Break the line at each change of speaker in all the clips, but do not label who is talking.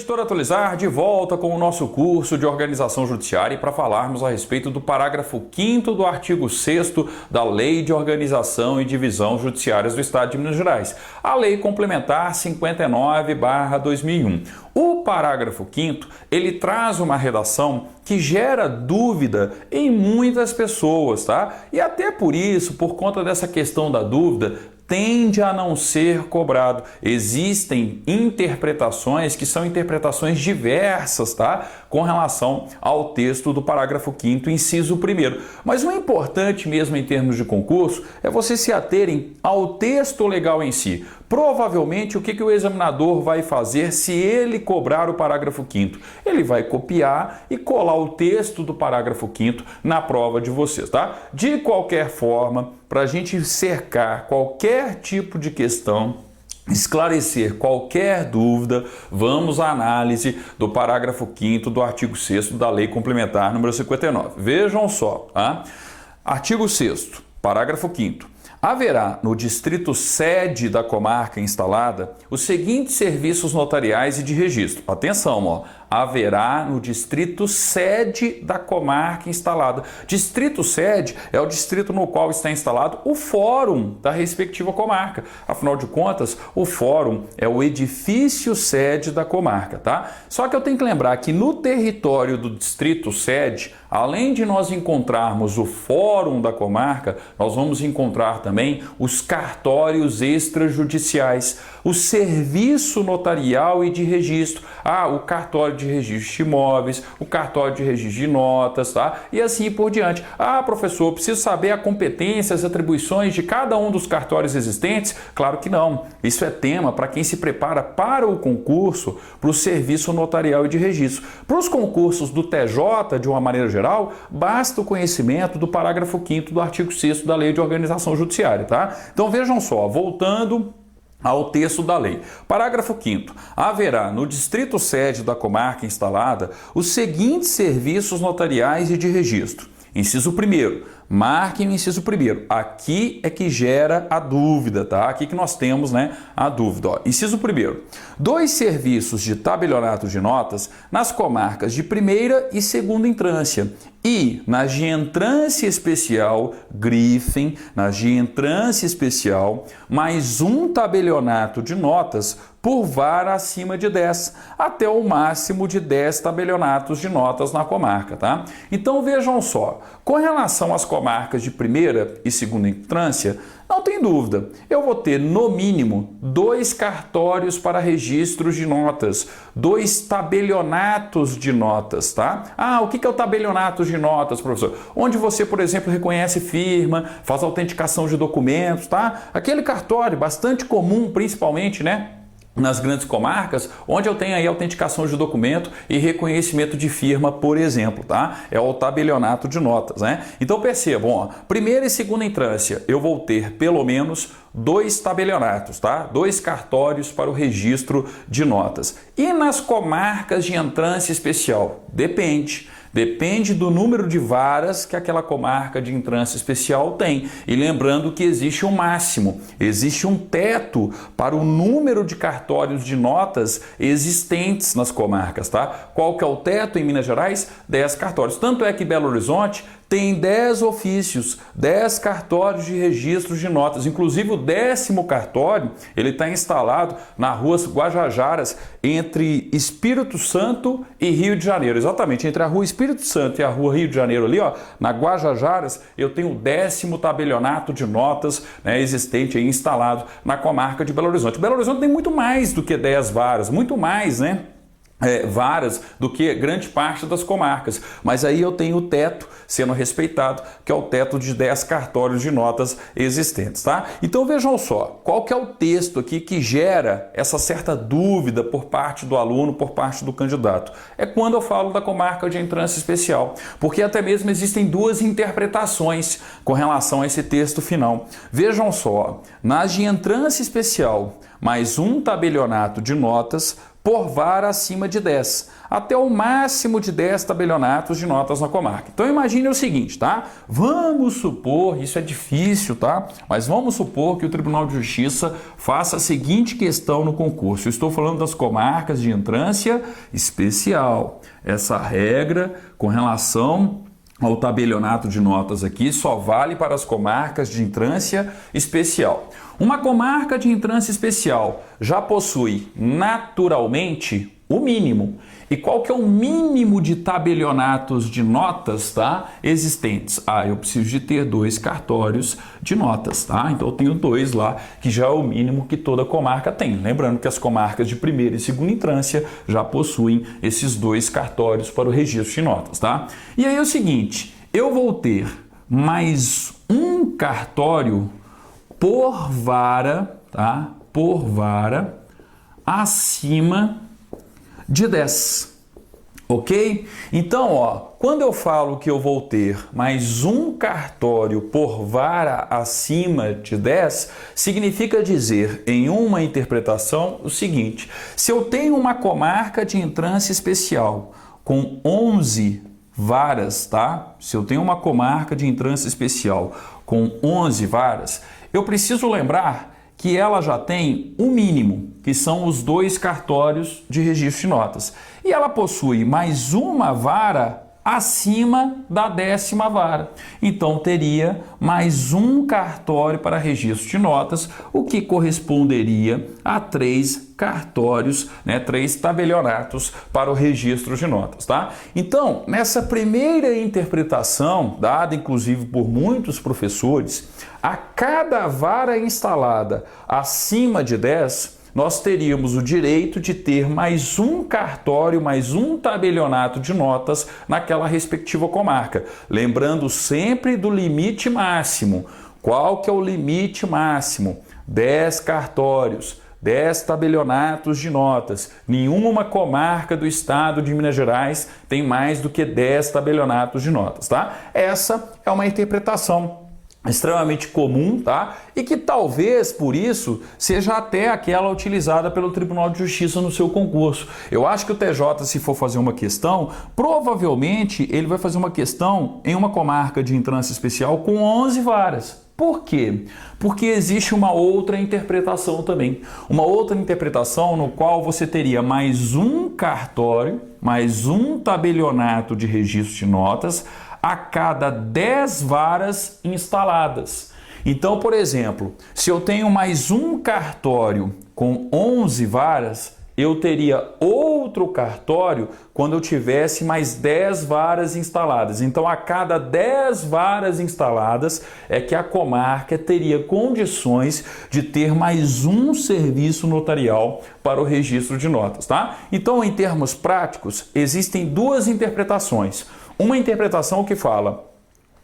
Editor Atualizar, de volta com o nosso curso de Organização Judiciária para falarmos a respeito do parágrafo 5º do artigo 6º da Lei de Organização e Divisão Judiciárias do Estado de Minas Gerais, a Lei Complementar 59/2001. O parágrafo 5º, ele traz uma redação que gera dúvida em muitas pessoas, tá? E até por isso, por conta dessa questão da dúvida, tende a não ser cobrado. Existem interpretações que são interpretações diversas, tá? Com relação ao texto do parágrafo 5º, inciso 1º. Mas o importante mesmo em termos de concurso é vocês se aterem ao texto legal em si. Provavelmente, o que o examinador vai fazer se ele cobrar o parágrafo 5º? Ele vai copiar e colar o texto do parágrafo 5º na prova de vocês, tá? De qualquer forma, para a gente cercar qualquer tipo de questão, esclarecer qualquer dúvida, vamos à análise do parágrafo 5º do artigo 6º da Lei Complementar número 59. Vejam só, tá? Artigo 6º, parágrafo 5º. Haverá no distrito sede da comarca instalada os seguintes serviços notariais e de registro. Atenção, ó. Haverá no distrito sede da comarca instalada. Distrito sede é o distrito no qual está instalado o fórum da respectiva comarca. Afinal de contas, o fórum é o edifício sede da comarca, tá? Só que eu tenho que lembrar que no território do distrito sede, além de nós encontrarmos o fórum da comarca, nós vamos encontrar também os cartórios extrajudiciais, o serviço notarial e de registro. O cartório de registro de imóveis, o cartório de registro de notas, tá? E assim por diante. Professor, preciso saber a competência, as atribuições de cada um dos cartórios existentes? Claro que não. Isso é tema para quem se prepara para o concurso, para o serviço notarial e de registro. Para os concursos do TJ, de uma maneira geral, basta o conhecimento do parágrafo 5º do artigo 6º da Lei de Organização Judiciária, tá? Então vejam só, voltando ao texto da lei. Parágrafo 5º. Haverá no distrito sede da comarca instalada os seguintes serviços notariais e de registro. Inciso 1º. Marquem o inciso 1º. Aqui é que gera a dúvida, tá? Aqui que nós temos, né, a dúvida. Ó. Inciso 1º. 2 serviços de tabelionato de notas nas comarcas de primeira e segunda entrância. E nas de entrância especial, grifem, nas de entrância especial, mais um tabelionato de notas por vara acima de 10, até o máximo de 10 tabelionatos de notas na comarca, tá? Então vejam só, com relação às comarcas de primeira e segunda entrância, não tem dúvida, eu vou ter no mínimo 2 cartórios para registros de notas, 2 tabelionatos de notas, tá? O que é o tabelionato de notas, professor? Onde você, por exemplo, reconhece firma, faz autenticação de documentos, tá? Aquele cartório bastante comum, principalmente, né, nas grandes comarcas, onde eu tenho aí autenticação de documento e reconhecimento de firma, por exemplo, tá? É o tabelionato de notas, né? Então percebam, ó, primeira e segunda entrância, eu vou ter pelo menos 2 tabelionatos, tá? 2 cartórios para o registro de notas. E nas comarcas de entrância especial? Depende do número de varas que aquela comarca de entrância especial tem. E lembrando que existe um máximo, existe um teto para o número de cartórios de notas existentes nas comarcas, tá? Qual que é o teto em Minas Gerais? 10 cartórios. Tanto é que Belo Horizonte tem 10 ofícios, 10 cartórios de registros de notas. Inclusive o 10º cartório, ele está instalado na rua Guajajaras, entre Espírito Santo e Rio de Janeiro. Exatamente, entre a rua Espírito Santo e a rua Rio de Janeiro ali, ó, na Guajajaras, eu tenho o 10º tabelionato de notas, né, existente aí, instalado na comarca de Belo Horizonte. Belo Horizonte tem muito mais do que 10 varas, muito mais, né? Varas do que grande parte das comarcas, mas aí eu tenho o teto sendo respeitado, que é o teto de 10 cartórios de notas existentes, tá? Então vejam só, qual que é o texto aqui que gera essa certa dúvida por parte do aluno, por parte do candidato? É quando eu falo da comarca de entrância especial, porque até mesmo existem 2 interpretações com relação a esse texto final. Vejam só, nas de entrância especial, mais um tabelionato de notas por vara acima de 10, até o máximo de 10 tabelionatos de notas na comarca. Então imagine o seguinte, tá? Vamos supor, isso é difícil, tá? Mas vamos supor que o Tribunal de Justiça faça a seguinte questão no concurso. Eu estou falando das comarcas de entrância especial. Essa regra com relação ao tabelionato de notas aqui só vale para as comarcas de entrância especial. Uma comarca de entrância especial já possui naturalmente o mínimo. E qual que é o mínimo de tabelionatos de notas, tá, existentes? Eu preciso de ter 2 cartórios de notas, tá? Então eu tenho 2 lá, que já é o mínimo que toda comarca tem. Lembrando que as comarcas de primeira e segunda entrância já possuem esses 2 cartórios para o registro de notas, tá? E aí é o seguinte, eu vou ter mais um cartório por vara, tá? Por vara acima de 10, ok? Então, quando eu falo que eu vou ter mais um cartório por vara acima de 10, significa dizer, em uma interpretação, o seguinte: se eu tenho uma comarca de entrância especial com 11 varas, tá? Se eu tenho uma comarca de entrância especial com 11 varas, eu preciso lembrar que ela já tem o mínimo, que são os 2 cartórios de registro de notas. E ela possui mais uma vara acima da 10ª vara. Então teria mais um cartório para registro de notas, o que corresponderia a 3 cartórios, 3 tabelionatos para o registro de notas, tá? Então, nessa primeira interpretação, dada inclusive por muitos professores, a cada vara instalada acima de 10, nós teríamos o direito de ter mais um cartório, mais um tabelionato de notas naquela respectiva comarca. Lembrando sempre do limite máximo. Qual que é o limite máximo? 10 cartórios, 10 tabelionatos de notas. Nenhuma comarca do estado de Minas Gerais tem mais do que 10 tabelionatos de notas, tá? Essa é uma interpretação extremamente comum, tá? E que talvez por isso seja até aquela utilizada pelo Tribunal de Justiça no seu concurso. Eu acho que o TJ, se for fazer uma questão, provavelmente ele vai fazer uma questão em uma comarca de entrância especial com 11 varas. Por quê? Porque existe uma outra interpretação também. Uma outra interpretação no qual você teria mais um cartório, mais um tabelionato de registro de notas a cada 10 varas instaladas. Então, por exemplo, se eu tenho mais um cartório com 11 varas, eu teria outro cartório quando eu tivesse mais 10 varas instaladas. Então, a cada 10 varas instaladas é que a comarca teria condições de ter mais um serviço notarial para o registro de notas, tá? Então, em termos práticos, existem 2 interpretações. Uma interpretação que fala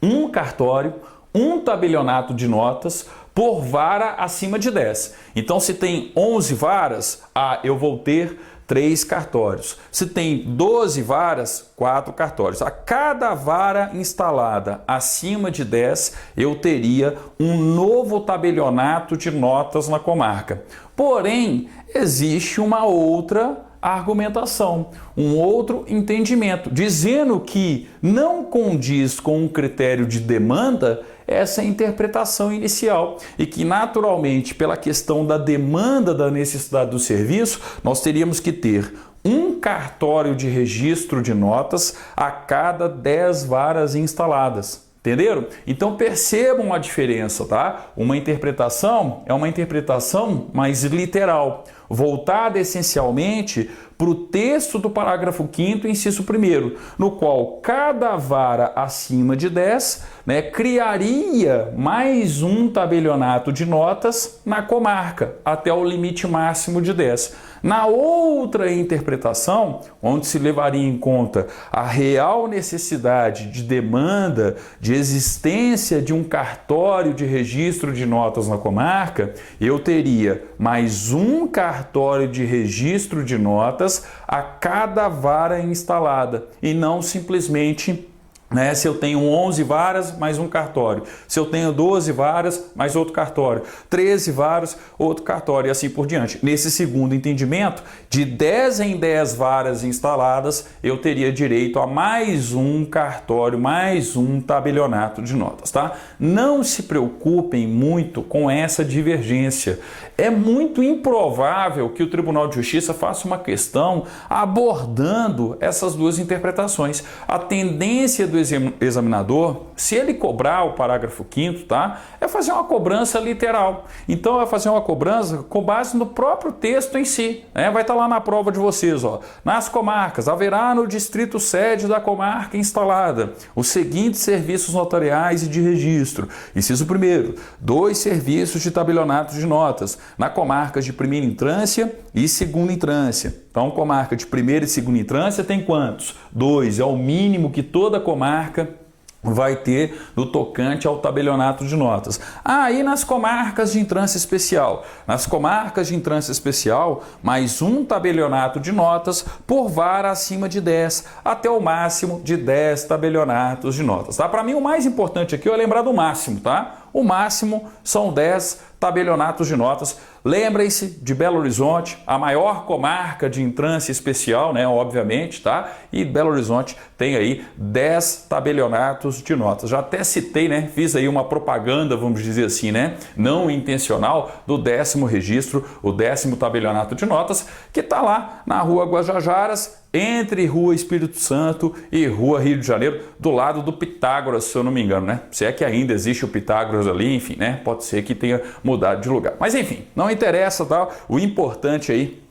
um cartório, um tabelionato de notas por vara acima de 10. Então, se tem 11 varas, eu vou ter 3 cartórios. Se tem 12 varas, 4 cartórios. A cada vara instalada acima de 10, eu teria um novo tabelionato de notas na comarca. Porém, existe uma outra argumentação, um outro entendimento, dizendo que não condiz com um critério de demanda essa interpretação inicial e que naturalmente pela questão da demanda da necessidade do serviço, nós teríamos que ter um cartório de registro de notas a cada 10 varas instaladas. Entenderam? Então percebam a diferença, tá? Uma interpretação é uma interpretação mais literal, voltada essencialmente para o texto do parágrafo 5º, inciso 1º, no qual cada vara acima de 10, criaria mais um tabelionato de notas na comarca, até o limite máximo de 10. Na outra interpretação, onde se levaria em conta a real necessidade de demanda, de existência de um cartório de registro de notas na comarca, eu teria mais um cartório de registro de notas a cada vara instalada e não simplesmente né? Se eu tenho 11 varas, mais um cartório. Se eu tenho 12 varas, mais outro cartório. 13 varas, outro cartório e assim por diante. Nesse segundo entendimento, de 10 em 10 varas instaladas, eu teria direito a mais um cartório, mais um tabelionato de notas, tá? Não se preocupem muito com essa divergência. É muito improvável que o Tribunal de Justiça faça uma questão abordando essas duas interpretações. A tendência do examinador, se ele cobrar o parágrafo 5º, tá? É fazer uma cobrança literal. Então, é fazer uma cobrança com base no próprio texto em si, né? Vai estar lá na prova de vocês, ó. Nas comarcas, haverá no distrito sede da comarca instalada os seguintes serviços notariais e de registro. Inciso 1º, 2 serviços de tabelionato de notas, na comarcas de primeira entrância e segunda entrância. Então, comarca de primeira e segunda entrância tem quantos? 2, é o mínimo que toda comarca vai ter no tocante ao tabelionato de notas. E nas comarcas de entrância especial? Nas comarcas de entrância especial, mais um tabelionato de notas por vara acima de 10, até o máximo de 10 tabelionatos de notas. Tá? Para mim, o mais importante aqui é lembrar do máximo, tá? O máximo são 10 tabelionatos de notas. Lembrem-se de Belo Horizonte, a maior comarca de entrância especial, né, obviamente, tá? E Belo Horizonte tem aí 10 tabelionatos de notas. Já até citei, né, fiz aí uma propaganda, vamos dizer assim, né, não intencional, do 10º registro, o 10º tabelionato de notas, que está lá na Rua Guajajaras, entre Rua Espírito Santo e Rua Rio de Janeiro, do lado do Pitágoras, se eu não me engano, né? Se é que ainda existe o Pitágoras ali, enfim, né? Pode ser que tenha mudado de lugar. Mas enfim, não interessa, tá? O importante aí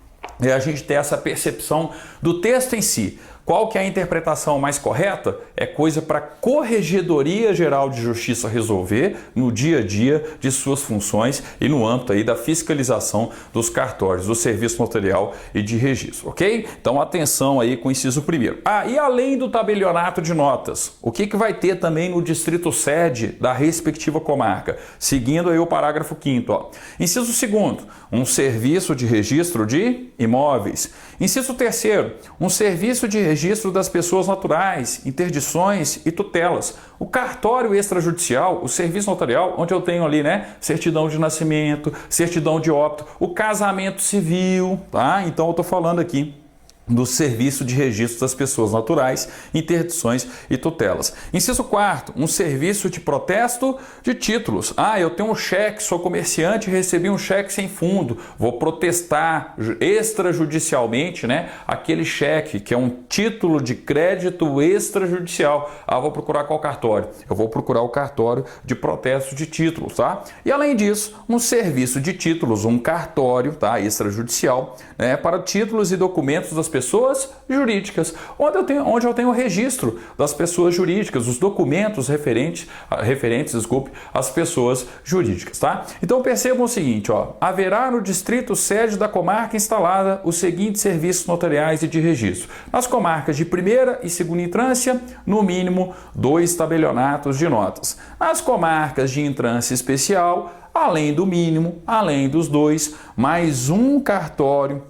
é a gente ter essa percepção do texto em si. Qual que é a interpretação mais correta? É coisa para a Corregedoria Geral de Justiça resolver no dia a dia de suas funções e no âmbito aí da fiscalização dos cartórios, do serviço notarial e de registro, ok? Então atenção aí com o inciso 1º. E além do tabelionato de notas, o que vai ter também no distrito sede da respectiva comarca? Seguindo aí o parágrafo 5º, ó. Inciso 2º, um serviço de registro de imóveis. Inciso 3º, um serviço de registro das pessoas naturais, interdições e tutelas. O cartório extrajudicial, o serviço notarial, onde eu tenho ali, né, certidão de nascimento, certidão de óbito, o casamento civil, tá? Então eu estou falando aqui do serviço de registro das pessoas naturais, interdições e tutelas. Inciso 4º, um serviço de protesto de títulos. Eu tenho um cheque, sou comerciante e recebi um cheque sem fundo, vou protestar extrajudicialmente, né, aquele cheque que é um título de crédito extrajudicial. Vou procurar qual cartório? Eu vou procurar o cartório de protesto de títulos, tá? E além disso, um serviço de títulos, um cartório, tá, extrajudicial, né, para títulos e documentos das pessoas jurídicas, onde eu tenho o registro das pessoas jurídicas, os documentos referentes, às pessoas jurídicas, tá? Então percebam o seguinte, ó, haverá no distrito sede da comarca instalada os seguintes serviços notariais e de registro. Nas comarcas de primeira e segunda entrância, no mínimo 2 tabelionatos de notas. Nas comarcas de entrância especial, além do mínimo, além dos 2, mais um cartório,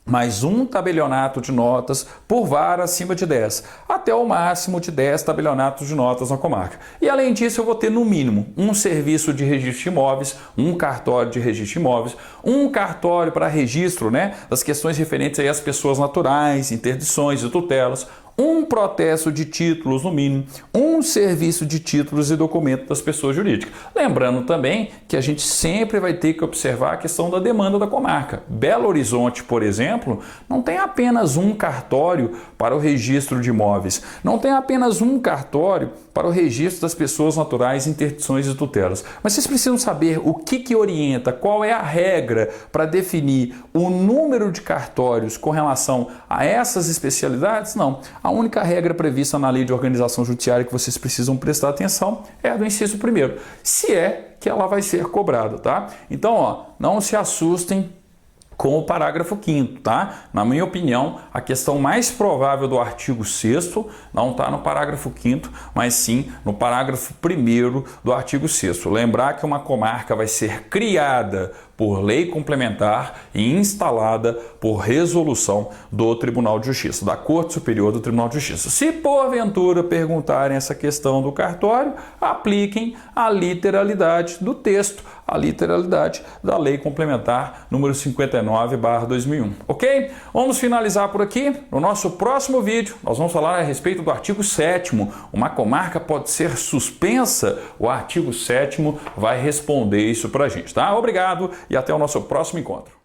mais um tabelionato de notas por vara acima de 10, até o máximo de 10 tabelionatos de notas na comarca. E além disso, eu vou ter no mínimo um serviço de registro de imóveis, um cartório de registro de imóveis, um cartório para registro, né, das questões referentes aí às pessoas naturais, interdições e tutelas, um protesto de títulos no mínimo, um serviço de títulos e documentos das pessoas jurídicas. Lembrando também que a gente sempre vai ter que observar a questão da demanda da comarca. Belo Horizonte, por exemplo, não tem apenas um cartório para o registro de imóveis, não tem apenas um cartório para o registro das pessoas naturais, interdições e tutelas. Mas vocês precisam saber o que orienta, qual é a regra para definir o número de cartórios com relação a essas especialidades? Não. A única regra prevista na Lei de Organização Judiciária que vocês precisam prestar atenção é a do inciso 1º, se é que ela vai ser cobrada, tá? Então, ó, não se assustem com o parágrafo 5º, tá? Na minha opinião, a questão mais provável do artigo 6º não está no parágrafo 5º, mas sim no parágrafo 1º do artigo 6º. Lembrar que uma comarca vai ser criada por lei complementar e instalada por resolução do Tribunal de Justiça, da Corte Superior do Tribunal de Justiça. Se porventura perguntarem essa questão do cartório, apliquem a literalidade do texto, a literalidade da Lei Complementar número 59/2001. Ok? Vamos finalizar por aqui. No nosso próximo vídeo, nós vamos falar a respeito do artigo 7º. Uma comarca pode ser suspensa? O artigo 7º vai responder isso pra gente, tá? Obrigado e até o nosso próximo encontro.